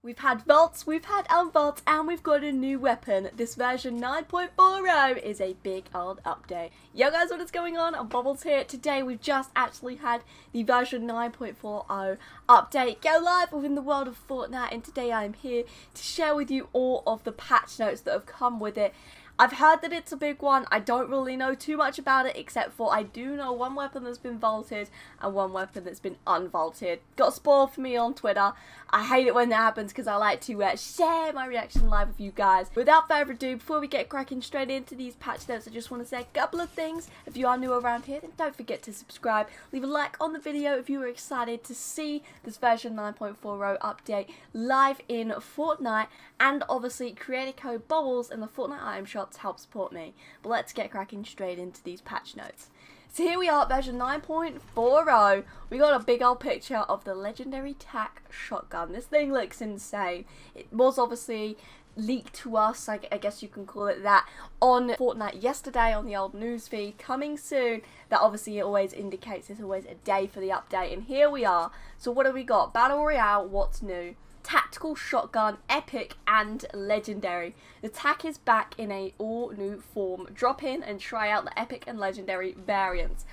We've had vaults, we've had unvaults, and we've got a new weapon. This version 9.40 is a big old update. Yo guys, what is going on? I'm Bobblez here. Today we've just actually had the version 9.40 update go live within the world of Fortnite, and today I'm here to share with you all of the patch notes that have come with it. I've heard that it's a big one. I don't really know too much about it, except for I do know one weapon that's been vaulted and one weapon that's been unvaulted. Got spoiled for me on Twitter. I hate it when that happens because I like to share my reaction live with you guys. Without further ado, before we get cracking straight into these patch notes, I just want to say a couple of things. If you are new around here, then don't forget to subscribe. Leave a like on the video if you are excited to see this version 9.40 update live in Fortnite, and obviously Creator Code Bobblez and the Fortnite item shop to help support me. But let's get cracking straight into these patch notes. So here we are, version 9.40. We got a big old picture of the legendary Tac Shotgun. This thing looks insane. It was obviously leaked to us, I guess you can call it that, on Fortnite yesterday on the old newsfeed. Coming soon. That obviously always indicates there's always a day for the update, and here we are. So what have we got? Battle Royale, what's new? Tactical Shotgun, Epic, and Legendary. The Tac is back in a all-new form. Drop in and try out the Epic and Legendary variants.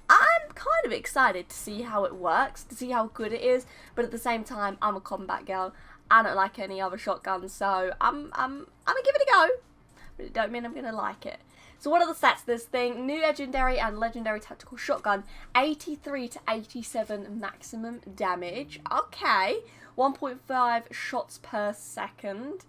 I'm kind of excited to see how it works, to see how good it is, but at the same time, I'm a combat girl. I don't like any other shotguns, so I'm gonna give it a go, but it don't mean I'm gonna like it. So what are the stats of this thing? New Legendary and Legendary Tactical Shotgun, 83 to 87 maximum damage. Okay. 1.5 shots per second.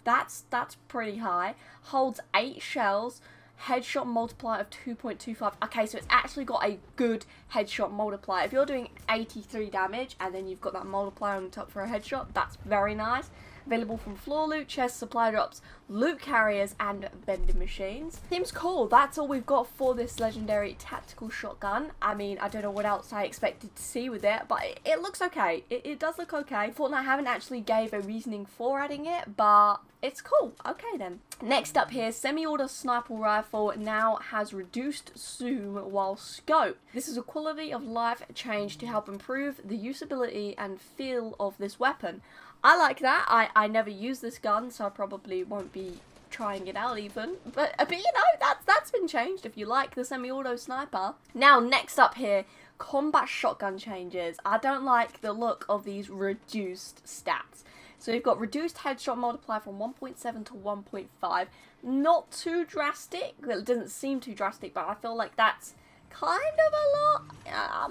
That's pretty high. Holds 8 shells. Headshot multiplier of 2.25. Okay, so it's actually got a good headshot multiplier. If you're doing 83 damage and then you've got that multiplier on the top for a headshot, that's very nice. Available from floor loot, chests, supply drops, loot carriers, and vending machines. Seems cool. That's all we've got for this legendary tactical shotgun. I mean, I don't know what else I expected to see with it, but it looks okay. It does look okay. Fortnite haven't actually gave a reasoning for adding it, but it's cool. Okay then. Next up here, semi-auto sniper rifle now has reduced zoom while scoped. This is a quality of life change to help improve the usability and feel of this weapon. I like that. I never use this gun, so I probably won't be trying it out even. But you know, that's been changed if you like the semi-auto sniper. Now, next up here, combat shotgun changes. I don't like the look of these reduced stats. So you've got reduced headshot multiplier from 1.7 to 1.5. Not too drastic. Well, it doesn't seem too drastic, but I feel like that's kind of a lot.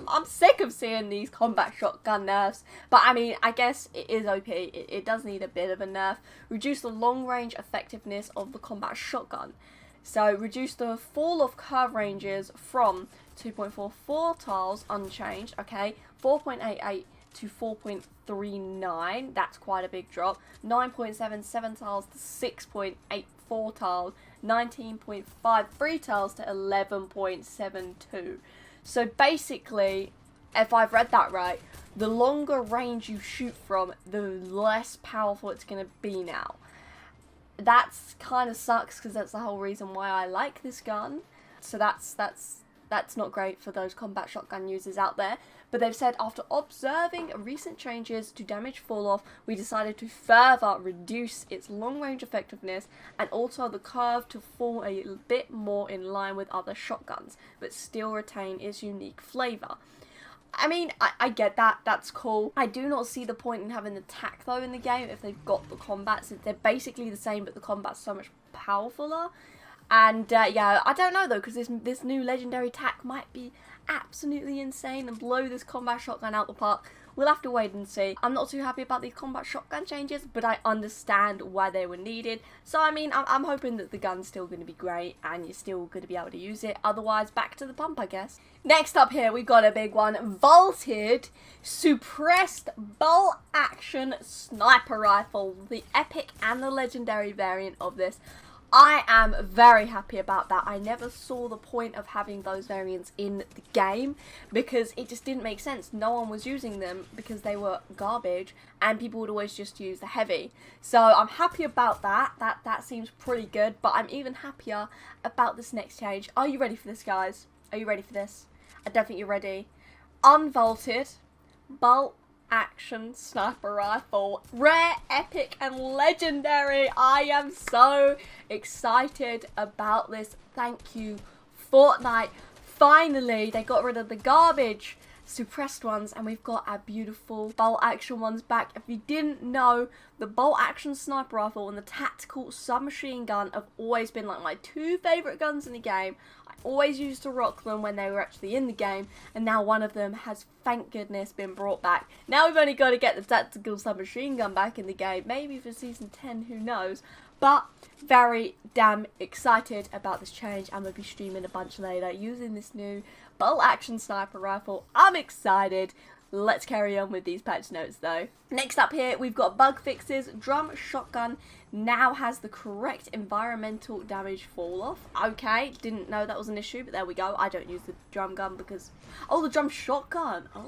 I'm sick of seeing these combat shotgun nerfs, but I mean, I guess it is OP. It does need a bit of a nerf. Reduce the long range effectiveness of the combat shotgun. So reduce the fall of curve ranges from 2.44 tiles unchanged, okay, 4.88 to 4.39, that's quite a big drop. 9.77 tiles to 6.84 tiles, 19.53 tiles to 11.72. So basically, if I've read that right, the longer range you shoot from, the less powerful it's going to be now. That's kind of sucks because that's the whole reason why I like this gun. So that's not great for those combat shotgun users out there. But they've said after observing recent changes to damage fall off, we decided to further reduce its long range effectiveness and also the curve to fall a bit more in line with other shotguns, but still retain its unique flavour. I mean, I get that, that's cool. I do not see the point in having the Tac though in the game if they've got the combats. They're basically the same, but the combat's so much powerfuler. And yeah, I don't know though, because this new legendary Tac might be absolutely insane and blow this combat shotgun out the park. We'll have to wait and see. I'm not too happy about these combat shotgun changes, but I understand why they were needed. So I mean, I'm hoping that the gun's still going to be great and you're still going to be able to use it. Otherwise, back to the pump, I guess. Next up here, we've got a big one. Vaulted suppressed bolt action sniper rifle. The epic and the legendary variant of this. I am very happy about that. I never saw the point of having those variants in the game because it just didn't make sense. No one was using them because they were garbage and people would always just use the heavy. So I'm happy about that. That seems pretty good, but I'm even happier about this next change. Are you ready for this, guys? Are you ready for this? I don't think you're ready. Unvaulted, bolt action sniper rifle. Rare, epic, and legendary. I am so excited about this. Thank you, Fortnite. Finally, they got rid of the garbage suppressed ones, and we've got our beautiful bolt action ones back. If you didn't know, the bolt action sniper rifle and the tactical submachine gun have always been like my two favorite guns in the game. I always used to rock them when they were actually in the game, and now one of them has, thank goodness, been brought back. Now we've only got to get the tactical submachine gun back in the game, maybe for season 10, who knows. But very damn excited about this change. I'm going to be streaming a bunch later using this new bolt action sniper rifle. I'm excited. Let's carry on with these patch notes though. Next up here, we've got bug fixes. Drum shotgun now has the correct environmental damage fall off. Okay, didn't know that was an issue, but there we go. I don't use the drum gun because... Oh, the drum shotgun. Oh.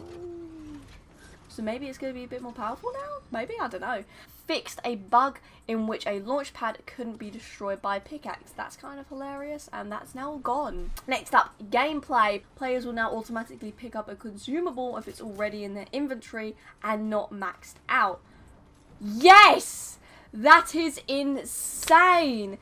So maybe it's going to be a bit more powerful now? Maybe? I don't know. Fixed a bug in which a launch pad couldn't be destroyed by a pickaxe. That's kind of hilarious, and that's now gone. Next up, gameplay. Players will now automatically pick up a consumable if it's already in their inventory and not maxed out. Yes! That is insane!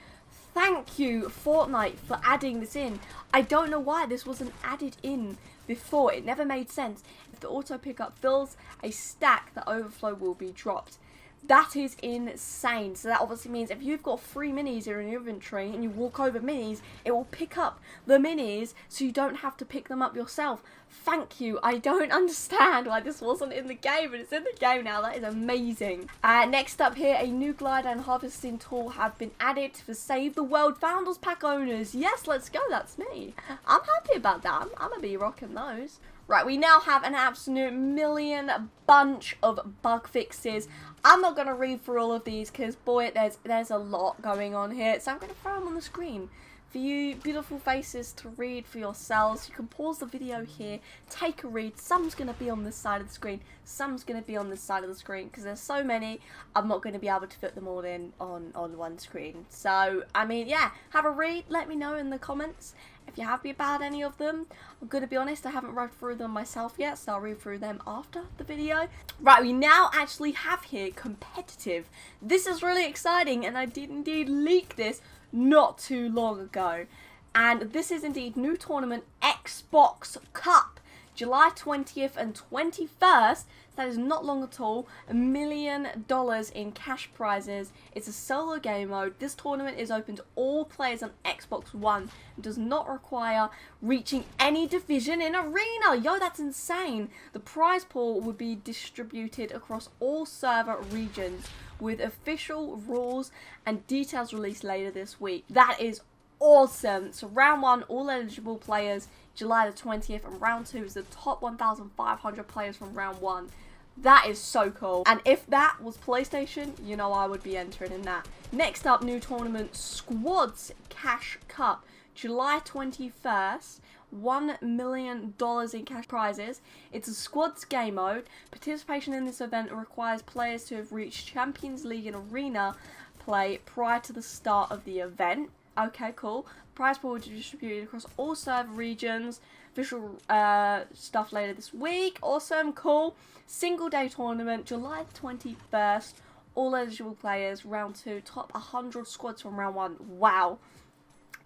Thank you, Fortnite, for adding this in. I don't know why this wasn't added in before. It never made sense. If the auto pickup fills a stack, the overflow will be dropped. That is insane. So that obviously means if you've got 3 minis in your inventory and you walk over minis, it will pick up the minis so you don't have to pick them up yourself. Thank you. I don't understand why this wasn't in the game, but it's in the game now. That is amazing. Next up here, a new glider and harvesting tool have been added for Save the World Founders Pack owners. Yes, let's go. That's me. I'm happy about that. I'm going to be rocking those. Right, we now have an absolute million bunch of bug fixes. I'm not going to read through all of these because, boy, there's a lot going on here. So I'm going to throw them on the screen for you beautiful faces to read for yourselves. You can pause the video here, take a read. Some's going to be on this side of the screen. Some's going to be on this side of the screen because there's so many. I'm not going to be able to fit them all in on one screen. So, I mean, yeah, have a read. Let me know in the comments if you're happy about any of them. I'm going to be honest, I haven't read through them myself yet, so I'll read through them after the video. Right, we now actually have here competitive. This is really exciting, and I did indeed leak this not too long ago. And this is indeed new tournament Xbox Cup, July 20th and 21st. That is not long at all. $1 million in cash prizes. It's a solo game mode. This tournament is open to all players on Xbox One. It does not require reaching any division in Arena. Yo, that's insane. The prize pool would be distributed across all server regions with official rules and details released later this week. That is awesome. So round 1, all eligible players, July the 20th, and round 2 is the top 1,500 players from round 1. That is so cool. And if that was PlayStation, you know I would be entering in that. Next up, new tournament Squads Cash Cup, July 21st. $1 million in cash prizes. It's a squads game mode. Participation in this event requires players to have reached Champions League and Arena play prior to the start of the event. Okay, cool. Prize pool will be distributed across all server regions. Official stuff later this week. Awesome, cool. Single day tournament, July 21st. All eligible players, round 2. Top 100 squads from round 1. Wow.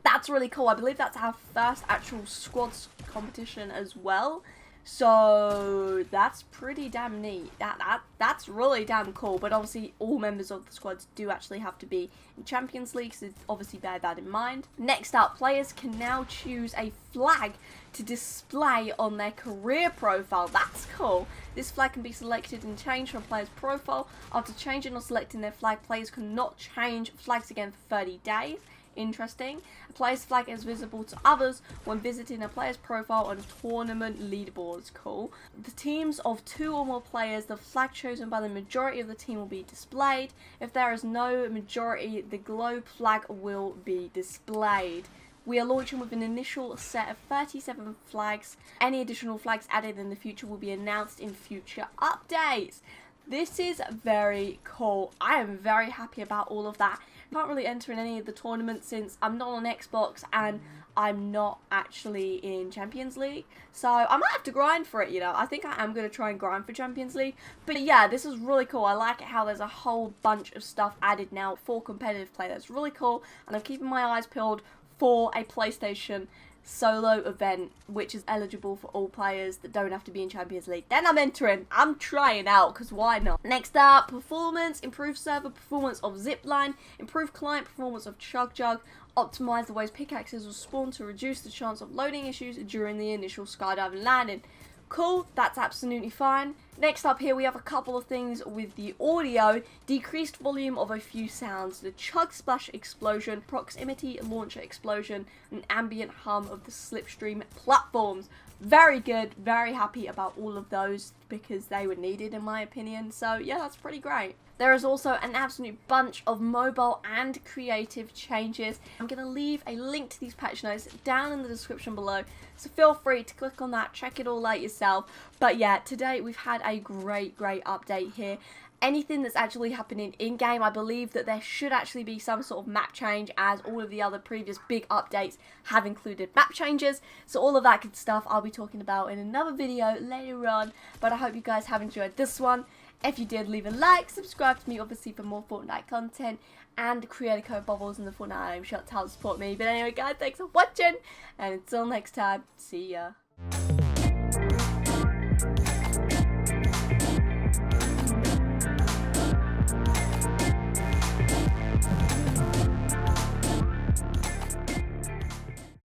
That's really cool. I believe that's our first actual squads competition as well. So that's pretty damn neat. That's really damn cool. But obviously all members of the squads do actually have to be in Champions League, so obviously bear that in mind. Next up, players can now choose a flag to display on their career profile. That's cool. This flag can be selected and changed from a player's profile. After changing or selecting their flag, players cannot change flags again for 30 days. Interesting. A player's flag is visible to others when visiting a player's profile on tournament leaderboards. Cool. The teams of 2 or more players, the flag chosen by the majority of the team will be displayed. If there is no majority, the globe flag will be displayed. We are launching with an initial set of 37 flags. Any additional flags added in the future will be announced in future updates. This is very cool. I am very happy about all of that. Can't really enter in any of the tournaments since I'm not on Xbox and I'm not actually in Champions League. So I might have to grind for it, you know. I think I am going to try and grind for Champions League. But yeah, this is really cool. I like it how there's a whole bunch of stuff added now for competitive play. That's really cool. And I'm keeping my eyes peeled for a PlayStation solo event, which is eligible for all players that don't have to be in Champions League. Then I'm entering. I'm trying out, because why not? Next up, performance. Improve server performance of Zipline. Improve client performance of Chug Jug. Optimize the ways pickaxes will spawn to reduce the chance of loading issues during the initial skydiving landing. Cool, that's absolutely fine. Next up here we have a couple of things with the audio. Decreased volume of a few sounds. The chug splash explosion, proximity launcher explosion, and ambient hum of the slipstream platforms. Very good, very happy about all of those because they were needed in my opinion. So yeah, that's pretty great. There is also an absolute bunch of mobile and creative changes. I'm going to leave a link to these patch notes down in the description below, so feel free to click on that, check it all out yourself. But yeah, today we've had a great update here. Anything that's actually happening in-game, I believe that there should actually be some sort of map change, as all of the other previous big updates have included map changes. So all of that good stuff I'll be talking about in another video later on. But I hope you guys have enjoyed this one. If you did, leave a like, subscribe to me obviously for more Fortnite content, and creator code Bobblez in the Fortnite item shop to help support me. But anyway guys, thanks for watching, and until next time, see ya.